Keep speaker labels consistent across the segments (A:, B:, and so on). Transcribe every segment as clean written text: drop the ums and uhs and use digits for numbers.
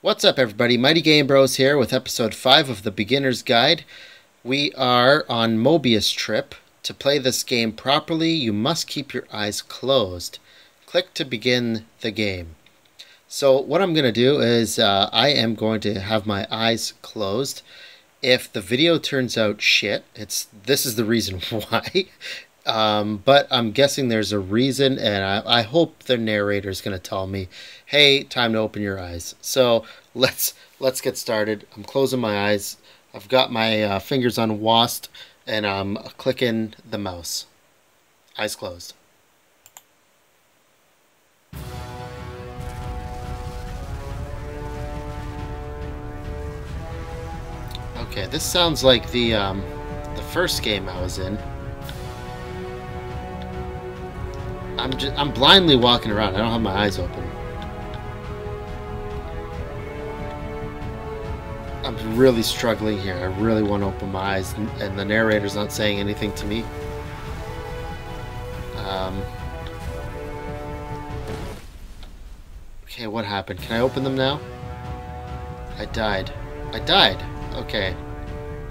A: What's up, everybody? Mighty Game Bros here with episode 5 of the Beginner's Guide. We are on Mobius Trip. To play this game properly, you must keep your eyes closed. Click to begin the game. So what I'm going to do is I am going to have my eyes closed. If the video turns out shit, this is the reason why. But I'm guessing there's a reason, and I hope the narrator is going to tell me, hey, time to open your eyes. So let's get started. I'm closing my eyes. I've got my fingers on WASD, and I'm clicking the mouse. Eyes closed. Okay, this sounds like the first game I was in. I'm blindly walking around. I don't have my eyes open. I'm really struggling here. I really want to open my eyes, and the narrator's not saying anything to me. Okay, what happened? Can I open them now? I died. I died. Okay.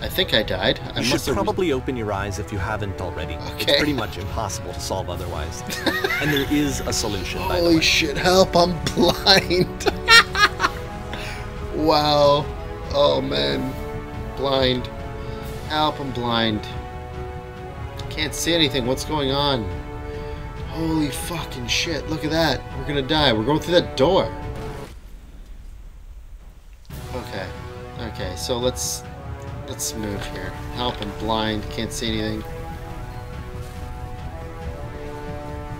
A: I think I died.
B: You should probably open your eyes if you haven't already.
A: Okay.
B: It's pretty much impossible to solve otherwise. And there is a solution, by the way.
A: Holy shit, help, I'm blind. Wow. Oh, man. Blind. Help, I'm blind. Can't see anything. What's going on? Holy fucking shit. Look at that. We're gonna die. We're going through that door. Okay. Okay, so let's move here. Help, I'm blind. Can't see anything.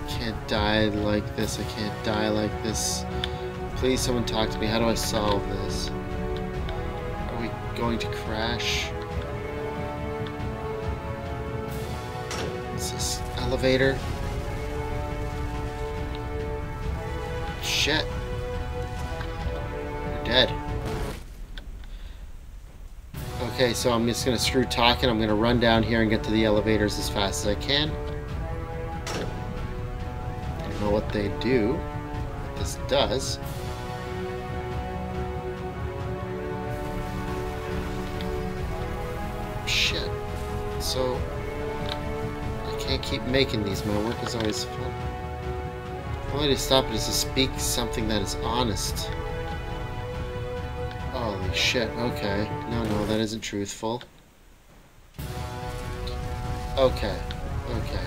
A: Can't die like this. I can't die like this. Please, someone talk to me. How do I solve this? Are we going to crash? What's this? Elevator? Shit. We're dead. Okay, so I'm just going to screw talking. I'm going to run down here and get to the elevators as fast as I can. I don't know what they do. What this does. Shit. So, I can't keep making these. My work is always fun. The only way to stop it is to speak something that is honest. Holy shit, okay. No, that isn't truthful. Okay, okay.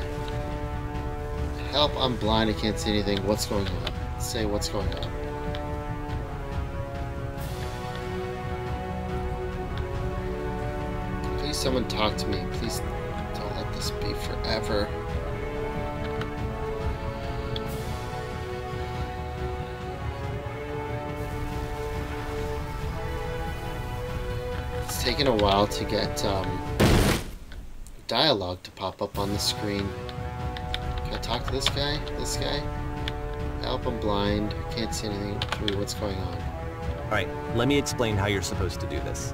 A: Help, I'm blind, I can't see anything. What's going on? Say what's going on. Please someone talk to me. Please don't let this be forever. It's taken a while to get dialogue to pop up on the screen. Can I talk to this guy? This guy? Help, I'm blind. I can't see anything through what's going on.
B: Alright, let me explain how you're supposed to do this.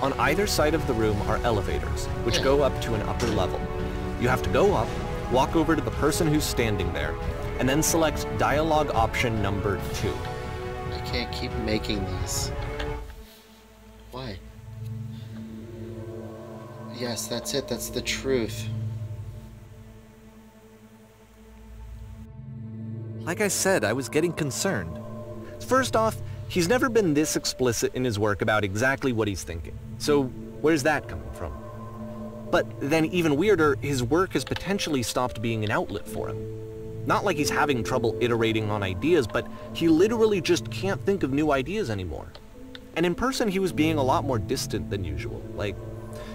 B: On either side of the room are elevators, which go up to an upper level. You have to go up, walk over to the person who's standing there, and then select dialogue option number 2.
A: I can't keep making these. Why? Yes, that's it. That's the truth.
B: Like I said, I was getting concerned. First off, he's never been this explicit in his work about exactly what he's thinking. So where's that coming from? But then even weirder, his work has potentially stopped being an outlet for him. Not like he's having trouble iterating on ideas, but he literally just can't think of new ideas anymore. And in person, he was being a lot more distant than usual. Like,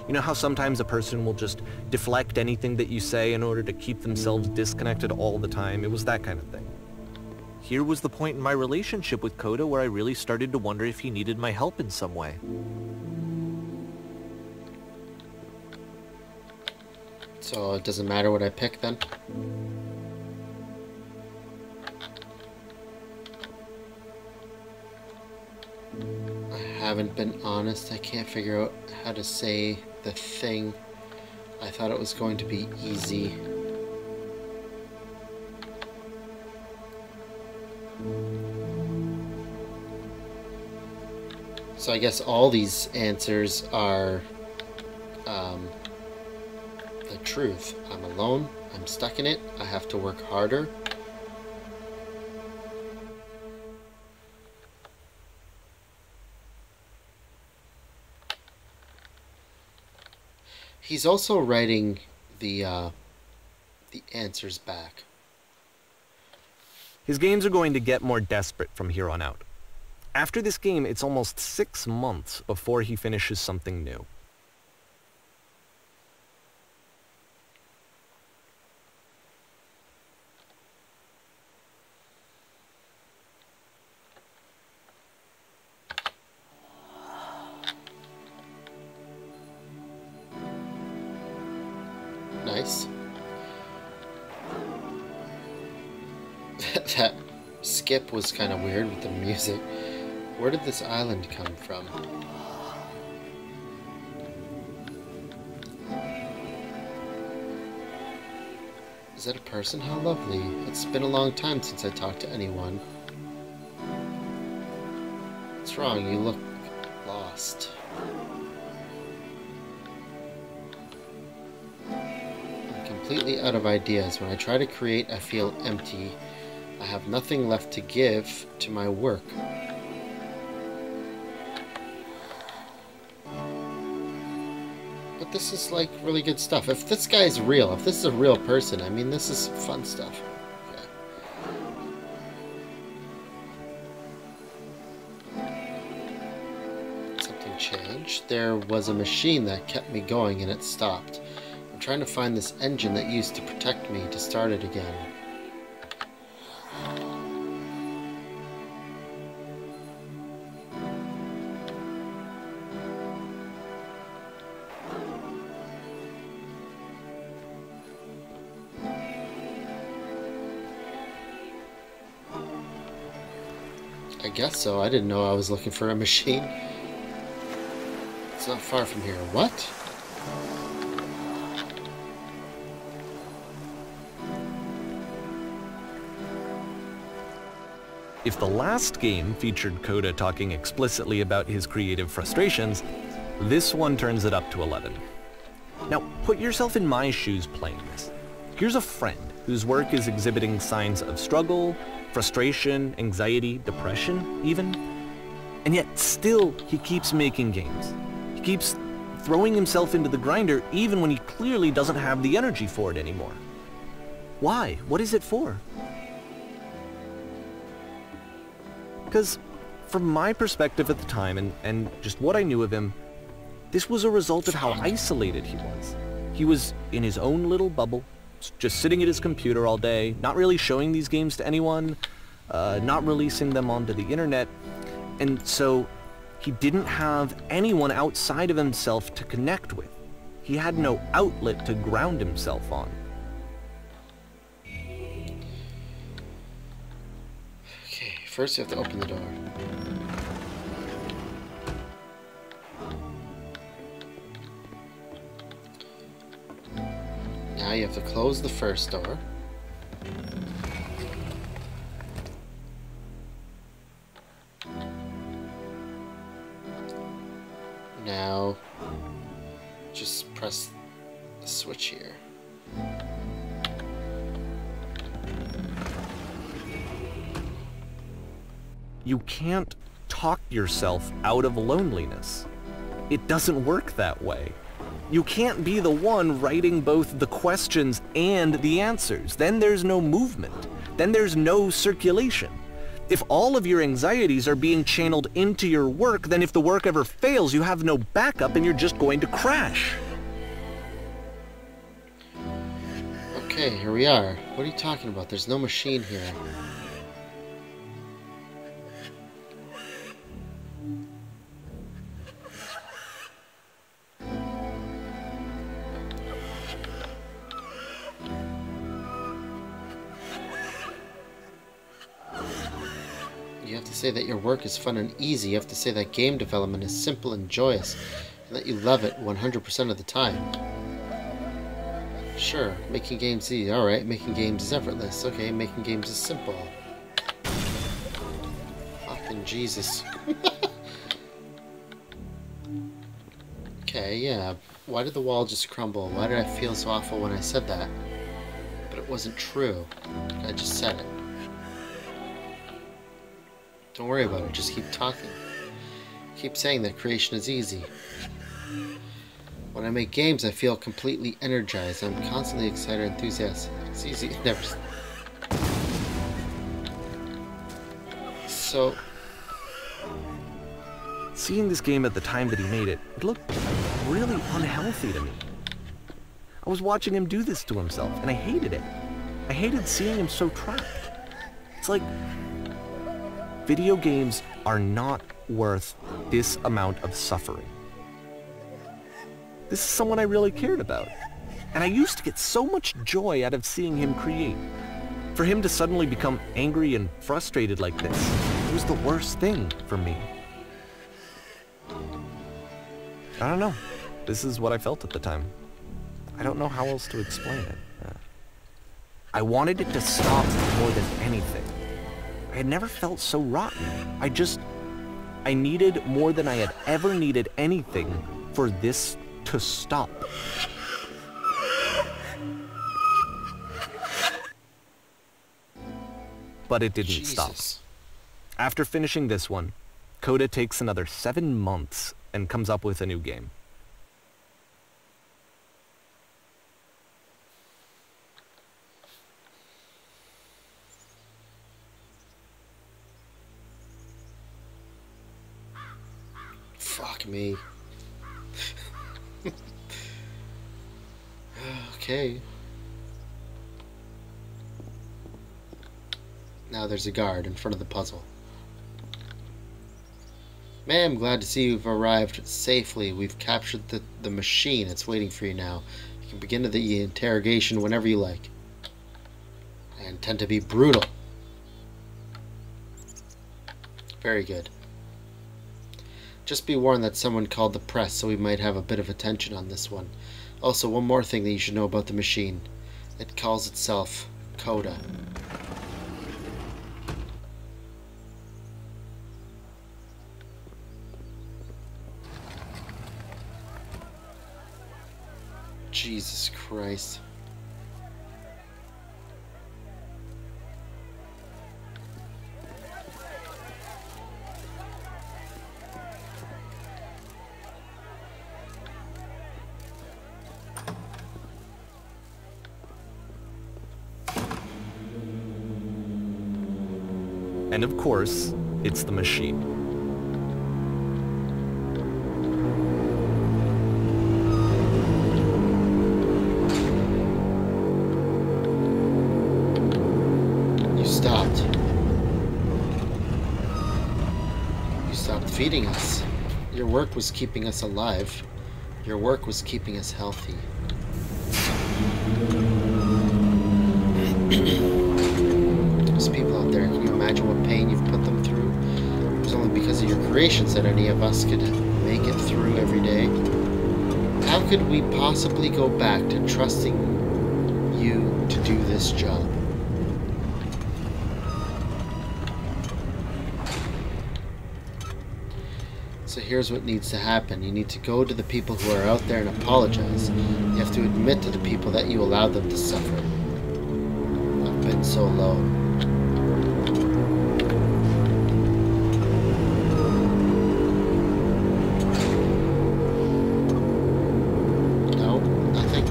B: you know how sometimes a person will just deflect anything that you say in order to keep themselves disconnected all the time? It was that kind of thing. Here was the point in my relationship with Coda where I really started to wonder if he needed my help in some way.
A: So it doesn't matter what I pick then? I haven't been honest. I can't figure out how to say the thing. I thought it was going to be easy. So I guess all these answers are the truth. I'm alone. I'm stuck in it. I have to work harder. He's also writing the answers back.
B: His games are going to get more desperate from here on out. After this game, it's almost 6 months before he finishes something new.
A: Nice. That skip was kind of weird with the music. Where did this island come from? Is that a person? How lovely. It's been a long time since I talked to anyone. What's wrong? You look lost. I'm completely out of ideas. When I try to create, I feel empty. I have nothing left to give to my work. But this is like really good stuff. If this guy's real, if this is a real person, I mean, this is fun stuff. Okay. Something changed. There was a machine that kept me going and it stopped. I'm trying to find this engine that used to protect me to start it again. I guess so. I didn't know I was looking for a machine. It's not far from here. What?
B: If the last game featured Coda talking explicitly about his creative frustrations, this one turns it up to 11. Now, put yourself in my shoes playing this. Here's a friend whose work is exhibiting signs of struggle, frustration, anxiety, depression, even. And yet, still, he keeps making games. He keeps throwing himself into the grinder even when he clearly doesn't have the energy for it anymore. Why? What is it for? Because, from my perspective at the time, and just what I knew of him, this was a result of how isolated he was. He was in his own little bubble, just sitting at his computer all day, not really showing these games to anyone, not releasing them onto the internet, and so he didn't have anyone outside of himself to connect with. He had no outlet to ground himself on.
A: Okay, first you have to open the door. Now you have to close the first door. Now, just press the switch here.
B: You can't talk yourself out of loneliness. It doesn't work that way. You can't be the one writing both the questions and the answers. Then there's no movement. Then there's no circulation. If all of your anxieties are being channeled into your work, then if the work ever fails, you have no backup and you're just going to crash.
A: Okay, here we are. What are you talking about? There's no machine here. You have to say that your work is fun and easy. You have to say that game development is simple and joyous, and that you love it 100% of the time. Sure, making games easy. Alright, making games is effortless. Okay, making games is simple. Fucking Jesus. Okay, yeah. Why did the wall just crumble? Why did I feel so awful when I said that? But it wasn't true. I just said it. Don't worry about it. Just keep talking. Keep saying that creation is easy. When I make games, I feel completely energized. I'm constantly excited and enthusiastic. It's easy. It never... So...
B: Seeing this game at the time that he made it, it looked really unhealthy to me. I was watching him do this to himself, and I hated it. I hated seeing him so trapped. It's like, video games are not worth this amount of suffering. This is someone I really cared about. And I used to get so much joy out of seeing him create. For him to suddenly become angry and frustrated like this, it was the worst thing for me. I don't know. This is what I felt at the time. I don't know how else to explain it. I wanted it to stop more than anything. I had never felt so rotten. I needed more than I had ever needed anything for this to stop. But it didn't stop. After finishing this one, Coda takes another 7 months and comes up with a new game.
A: Fuck me. Okay. Now there's a guard in front of the puzzle. Man, I'm glad to see you've arrived safely. We've captured the machine. It's waiting for you now. You can begin the interrogation whenever you like. I intend to be brutal. Very good. Just be warned that someone called the press, so we might have a bit of attention on this one. Also, one more thing that you should know about the machine. It calls itself Coda. Jesus Christ.
B: And of course, it's the machine.
A: You stopped. You stopped feeding us. Your work was keeping us alive. Your work was keeping us healthy. There's people out there, can you imagine what pain you've put them through? It was only because of your creations that any of us could make it through every day. How could we possibly go back to trusting you to do this job? So here's what needs to happen. You need to go to the people who are out there and apologize. You have to admit to the people that you allowed them to suffer. I've been so low. No, nothing.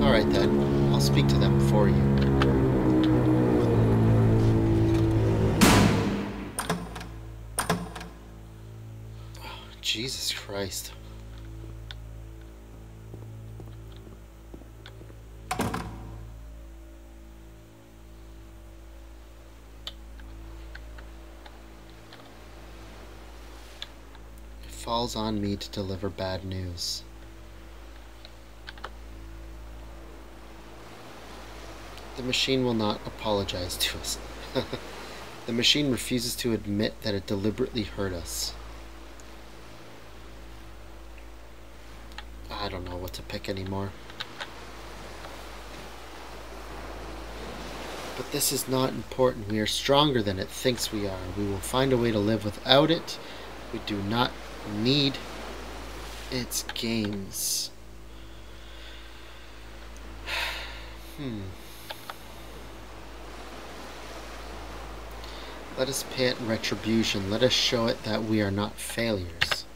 A: Alright then, I'll speak to them for you. Oh, Jesus Christ. It falls on me to deliver bad news. The machine will not apologize to us. The machine refuses to admit that it deliberately hurt us. I don't know what to pick anymore. But this is not important. We are stronger than it thinks we are. We will find a way to live without it. We do not need its games. Let us pay it retribution. Let us show it that we are not failures.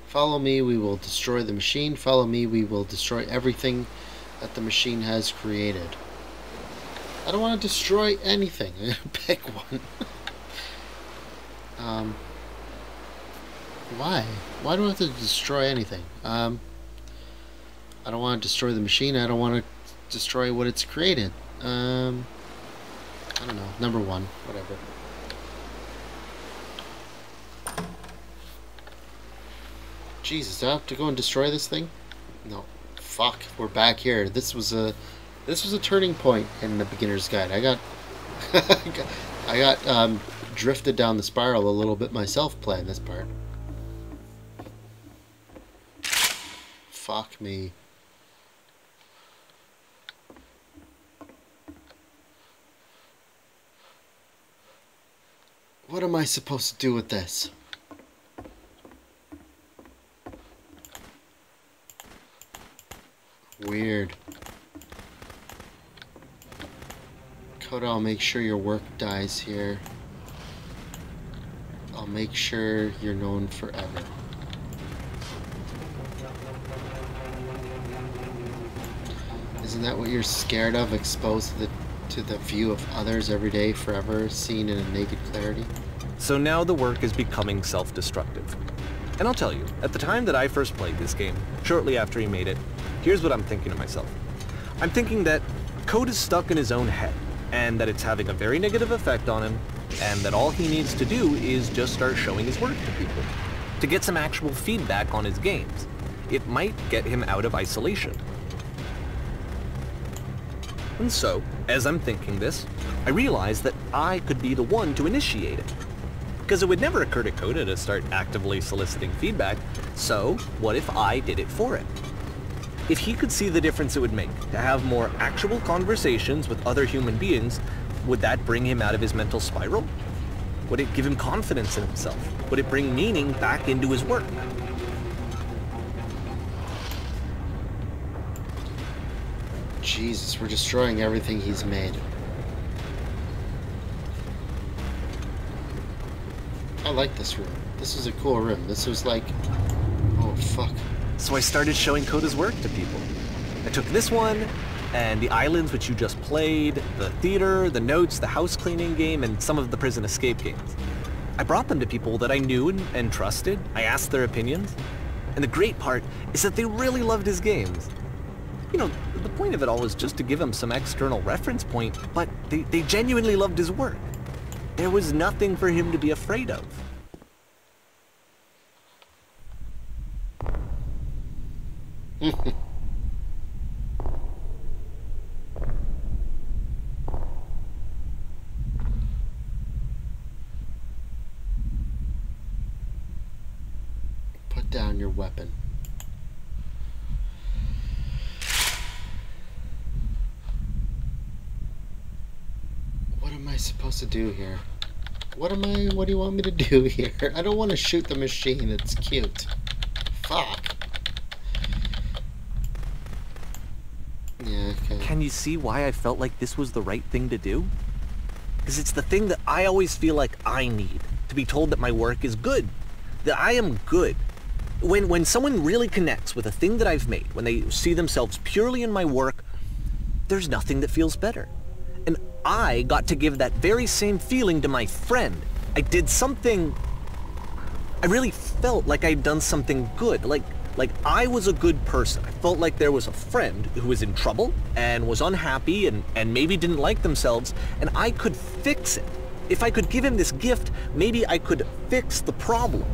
A: Follow me, we will destroy the machine. Follow me, we will destroy everything that the machine has created. I don't want to destroy anything. Pick one. Why? Why do I have to destroy anything? I don't want to destroy the machine. I don't want to destroy what it's created. I don't know. Number one. Whatever. Jesus, do I have to go and destroy this thing? No. Fuck. We're back here. This was a turning point in the beginner's guide. I got drifted down the spiral a little bit myself playing this part. Fuck me. What am I supposed to do with this? Weird. Coda, I'll make sure your work dies here. I'll make sure you're known forever. Isn't that what you're scared of? Exposed to the view of others every day, forever, seen in a naked clarity?
B: So now the work is becoming self-destructive. And I'll tell you, at the time that I first played this game, shortly after he made it, here's what I'm thinking to myself. I'm thinking that Code is stuck in his own head, and that it's having a very negative effect on him, and that all he needs to do is just start showing his work to people, to get some actual feedback on his games. It might get him out of isolation. And so, as I'm thinking this, I realize that I could be the one to initiate it. Because it would never occur to Coda to start actively soliciting feedback, so what if I did it for him? If he could see the difference it would make to have more actual conversations with other human beings, would that bring him out of his mental spiral? Would it give him confidence in himself? Would it bring meaning back into his work?
A: Jesus, we're destroying everything he's made. I like this room. This is a cool room. This was like... Oh, fuck.
B: So I started showing Coda's work to people. I took this one, and the islands which you just played, the theater, the notes, the house cleaning game, and some of the prison escape games. I brought them to people that I knew and trusted. I asked their opinions. And the great part is that they really loved his games. You know, the point of it all was just to give him some external reference point, but they genuinely loved his work. There was nothing for him to be afraid of.
A: Put down your weapon. What am I supposed to do here? What do you want me to do here? I don't want to shoot the machine. It's cute. Fuck. Yeah, okay.
B: Can you see why I felt like this was the right thing to do? Because it's the thing that I always feel like I need, to be told that my work is good, that I am good. When someone really connects with a thing that I've made, when they see themselves purely in my work, there's nothing that feels better. And I got to give that very same feeling to my friend. I did something... I really felt like I'd done something good, like I was a good person. I felt like there was a friend who was in trouble and was unhappy and maybe didn't like themselves, and I could fix it. If I could give him this gift, maybe I could fix the problem.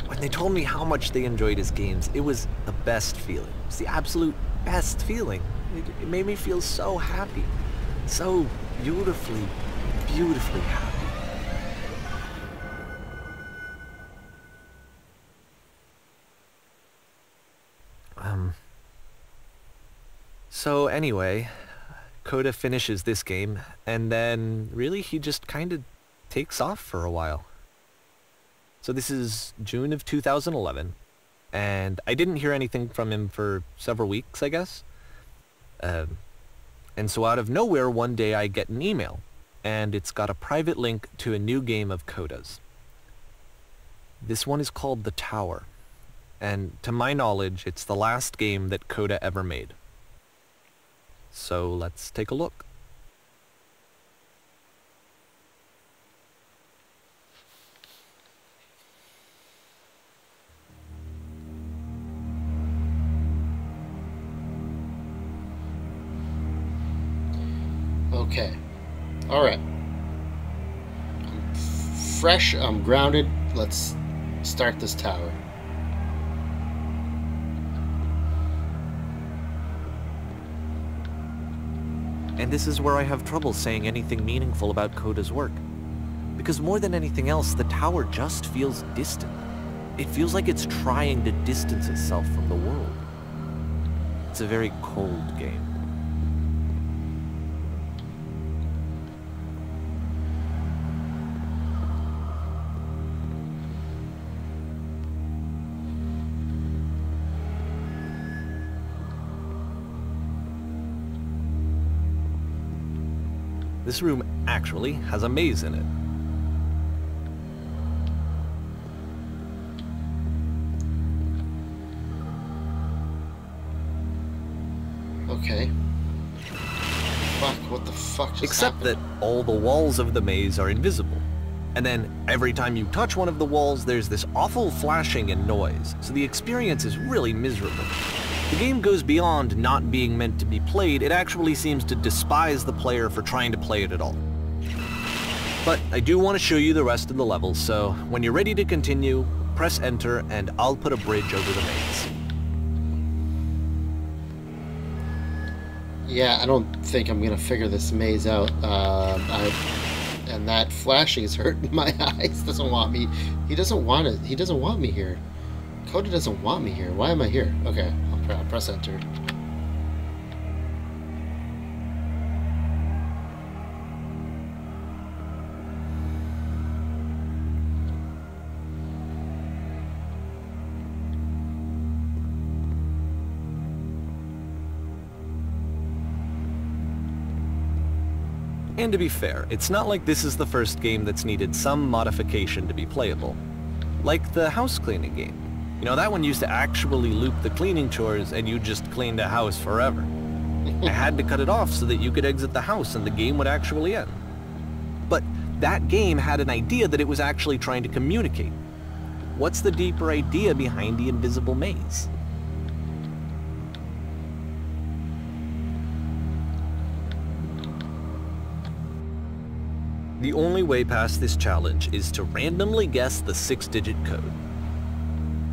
B: When they told me how much they enjoyed his games, it was the best feeling. It was the absolute best feeling. It made me feel so happy. So beautifully, beautifully happy. So anyway, Coda finishes this game, and then really he just kind of takes off for a while. So this is June of 2011, and I didn't hear anything from him for several weeks, I guess. And so out of nowhere, one day I get an email, and it's got a private link to a new game of Coda's. This one is called The Tower, and to my knowledge, it's the last game that Coda ever made. So let's take a look.
A: Okay. Alright. I'm fresh, I'm grounded. Let's start this tower.
B: And this is where I have trouble saying anything meaningful about Coda's work. Because more than anything else, the tower just feels distant. It feels like it's trying to distance itself from the world. It's a very cold game. This room actually has a maze in it.
A: Okay. Fuck, what the fuck just
B: Except
A: happened?
B: that all the walls of the maze are invisible. And then every time you touch one of the walls, there's this awful flashing and noise, so the experience is really miserable. The game goes beyond not being meant to be played, it actually seems to despise the player for trying to play it at all. But I do want to show you the rest of the levels, so when you're ready to continue, press enter and I'll put a bridge over the maze.
A: Yeah, I don't think I'm gonna figure this maze out. And that flashing is hurting my eyes. Doesn't want me. He doesn't want it. He doesn't want me here. Coda doesn't want me here. Why am I here? Okay, I'll press enter.
B: And to be fair, it's not like this is the first game that's needed some modification to be playable. Like the house cleaning game. You know, that one used to actually loop the cleaning chores and you just cleaned a house forever. I had to cut it off so that you could exit the house and the game would actually end. But that game had an idea that it was actually trying to communicate. What's the deeper idea behind the invisible maze? The only way past this challenge is to randomly guess the 6-digit code.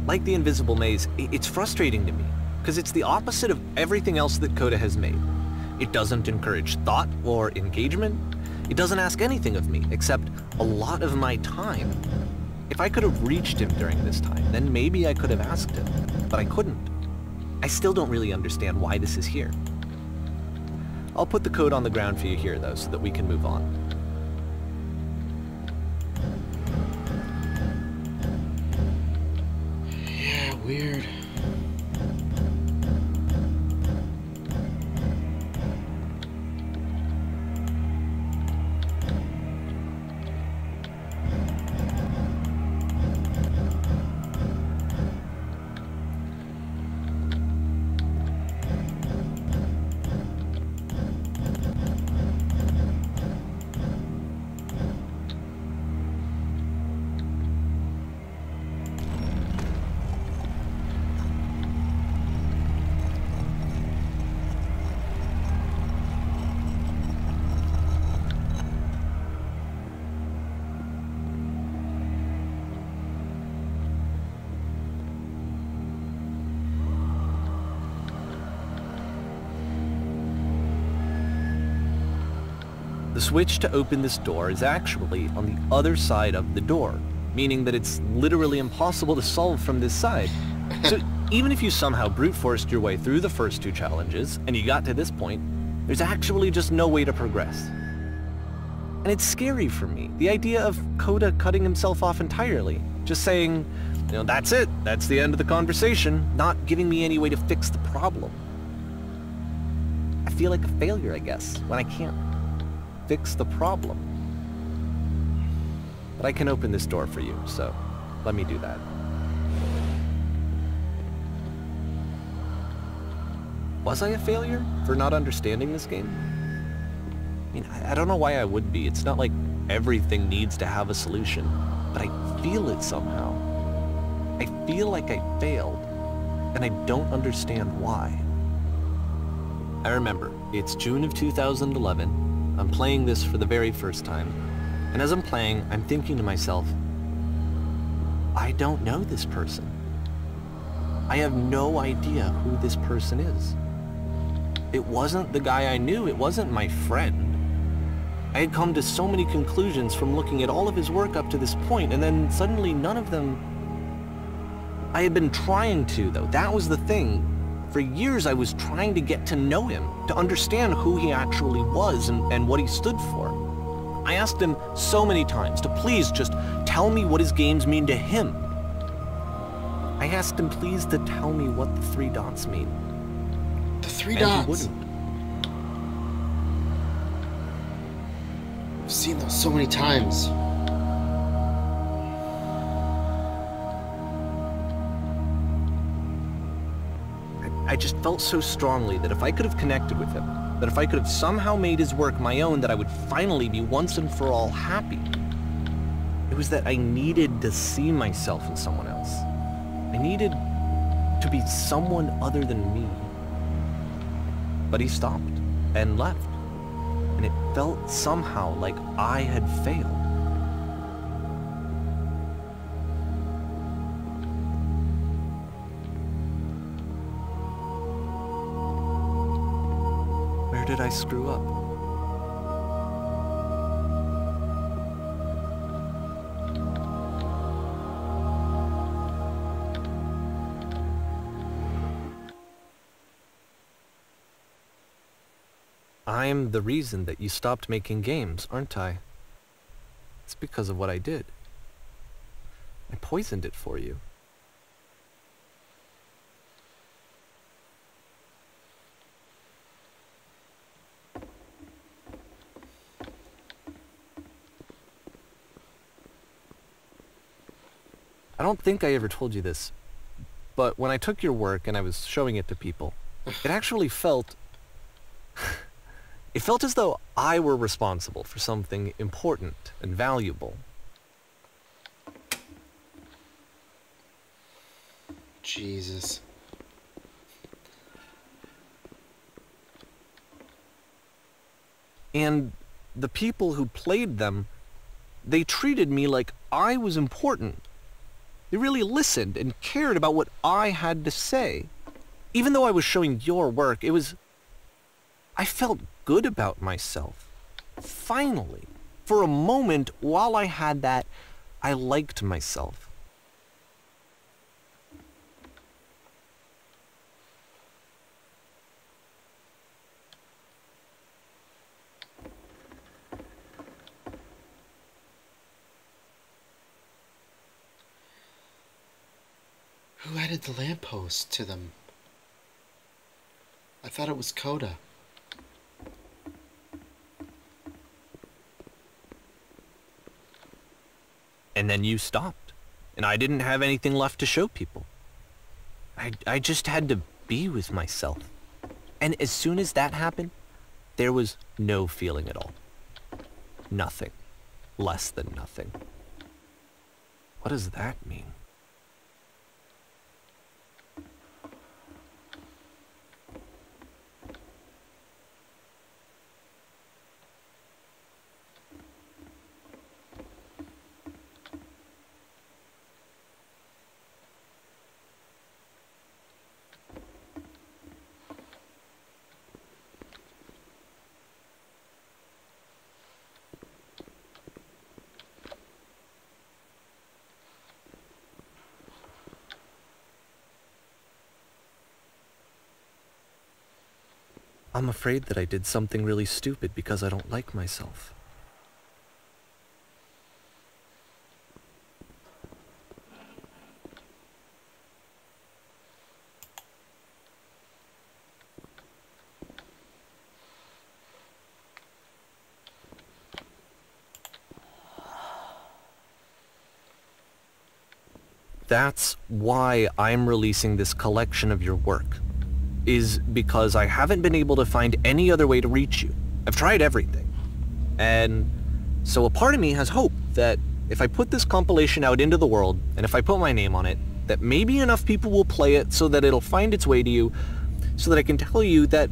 B: Like the invisible maze, it's frustrating to me, because it's the opposite of everything else that Coda has made. It doesn't encourage thought or engagement. It doesn't ask anything of me, except a lot of my time. If I could have reached him during this time, then maybe I could have asked him, but I couldn't. I still don't really understand why this is here. I'll put the code on the ground for you here, though, so that we can move on.
A: Weird.
B: The switch to open this door is actually on the other side of the door, meaning that it's literally impossible to solve from this side. So Even if you somehow brute forced your way through the first 2 challenges, and you got to this point, there's actually just no way to progress. And it's scary for me, the idea of Coda cutting himself off entirely, just saying, that's it, that's the end of the conversation, not giving me any way to fix the problem. I feel like a failure, I guess, when I can't fix the problem. But I can open this door for you, so let me do that. Was I a failure for not understanding this game? I mean, I don't know why I would be. It's not like everything needs to have a solution, but I feel it somehow. I feel like I failed, and I don't understand why. I remember, it's June of 2011. I'm playing this for the very first time, and as I'm playing, I'm thinking to myself, I don't know this person. I have no idea who this person is. It wasn't the guy I knew, it wasn't my friend. I had come to so many conclusions from looking at all of his work up to this point, and then suddenly none of them... I had been trying to, though. That was the thing. For years I was trying to get to know him, to understand who he actually was and what he stood for. I asked him so many times to please just tell me what his games mean to him. I asked him please to tell me what the 3 dots mean.
A: The 3
B: and
A: dots?
B: He wouldn't.
A: I've seen those so many times.
B: I just felt so strongly that if I could have connected with him, that if I could have somehow made his work my own, that I would finally be once and for all happy. It was that I needed to see myself in someone else. I needed to be someone other than me. But he stopped and left, and it felt somehow like I had failed. Where did I screw up? I'm the reason that you stopped making games, aren't I? It's because of what I did. I poisoned it for you. I don't think I ever told you this, but when I took your work and I was showing it to people, it actually felt... It felt as though I were responsible for something important and valuable.
A: Jesus.
B: And the people who played them, they treated me like I was important. They really listened and cared about what I had to say. Even though I was showing your work, it was... I felt good about myself. Finally. For a moment, while I had that, I liked myself.
A: Who added the lamppost to them? I thought it was Coda.
B: And then you stopped, and I didn't have anything left to show people. I just had to be with myself. And as soon as that happened, there was no feeling at all. Nothing. Less than nothing. What does that mean? I'm afraid that I did something really stupid because I don't like myself. That's why I'm releasing this collection of your work, is because I haven't been able to find any other way to reach you. I've tried everything. And so a part of me has hope that if I put this compilation out into the world, and if I put my name on it, that maybe enough people will play it so that it'll find its way to you, so that I can tell you that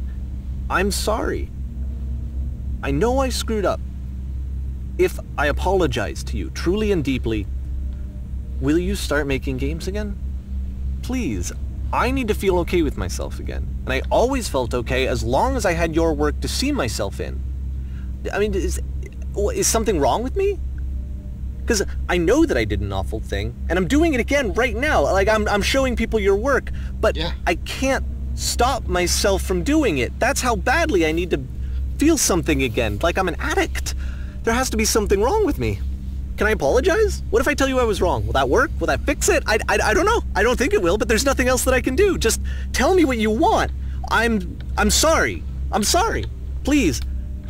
B: I'm sorry. I know I screwed up. If I apologize to you truly and deeply, will you start making games again? Please. I need to feel okay with myself again. And I always felt okay as long as I had your work to see myself in. I mean, is something wrong with me? Because I know that I did an awful thing, and I'm doing it again right now. Like, I'm showing people your work, but yeah. I can't stop myself from doing it. That's how badly I need to feel something again, like I'm an addict. There has to be something wrong with me. Can I apologize? What if I tell you I was wrong? Will that work? Will that fix it? I don't know. I don't think it will, but there's nothing else that I can do. Just tell me what you want. I'm sorry. I'm sorry. Please,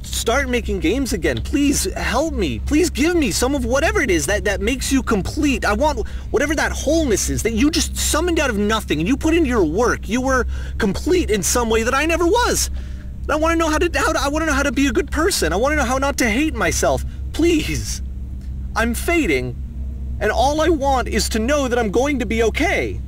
B: start making games again. Please help me. Please give me some of whatever it is that makes you complete. I want whatever that wholeness is that you just summoned out of nothing and you put into your work. You were complete in some way that I never was. And I want to know I want to know how to be a good person. I want to know how not to hate myself. Please. I'm fading, and all I want is to know that I'm going to be okay.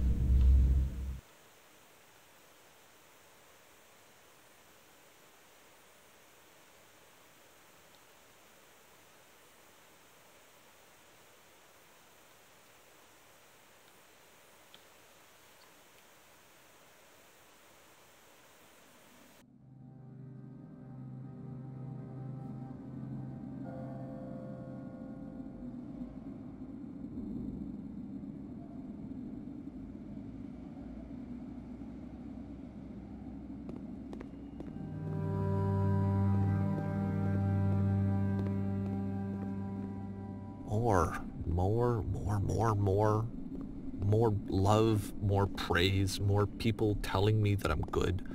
B: More love, more praise, more people telling me that I'm good.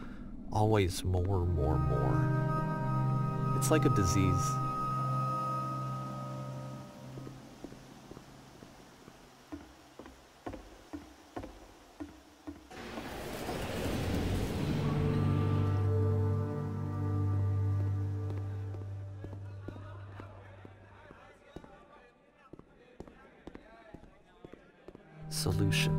B: Always more. It's like a disease. Solution.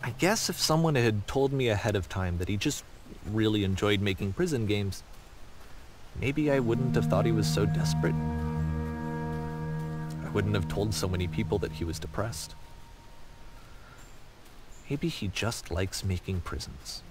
B: I guess if someone had told me ahead of time that he just really enjoyed making prison games, maybe I wouldn't have thought he was so desperate. I wouldn't have told so many people that he was depressed. Maybe he just likes making prisons.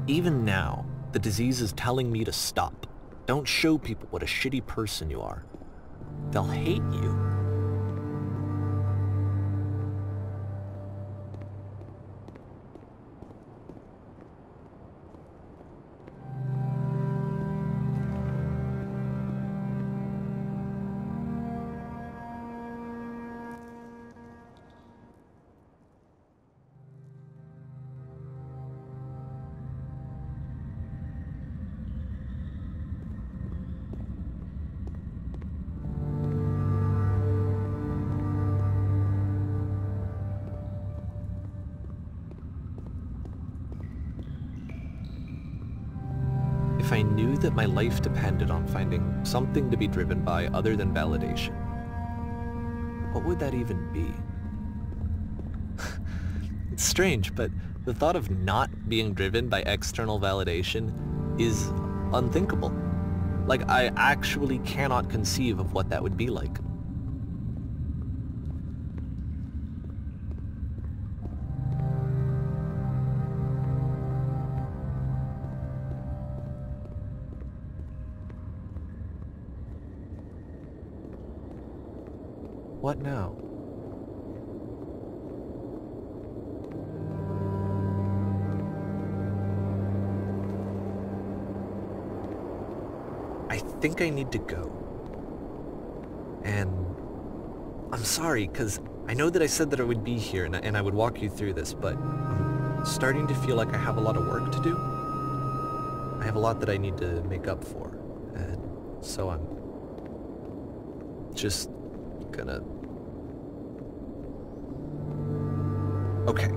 B: Even now, the disease is telling me to stop. Don't show people what a shitty person you are. They'll hate you. If I knew that my life depended on finding something to be driven by other than validation, what would that even be? It's strange, but the thought of not being driven by external validation is unthinkable. Like, I actually cannot conceive of what that would be like. What now? I think I need to go. And I'm sorry, because I know that I said that I would be here and I would walk you through this, but I'm starting to feel like I have a lot of work to do. I have a lot that I need to make up for, and so I'm just gonna... Okay.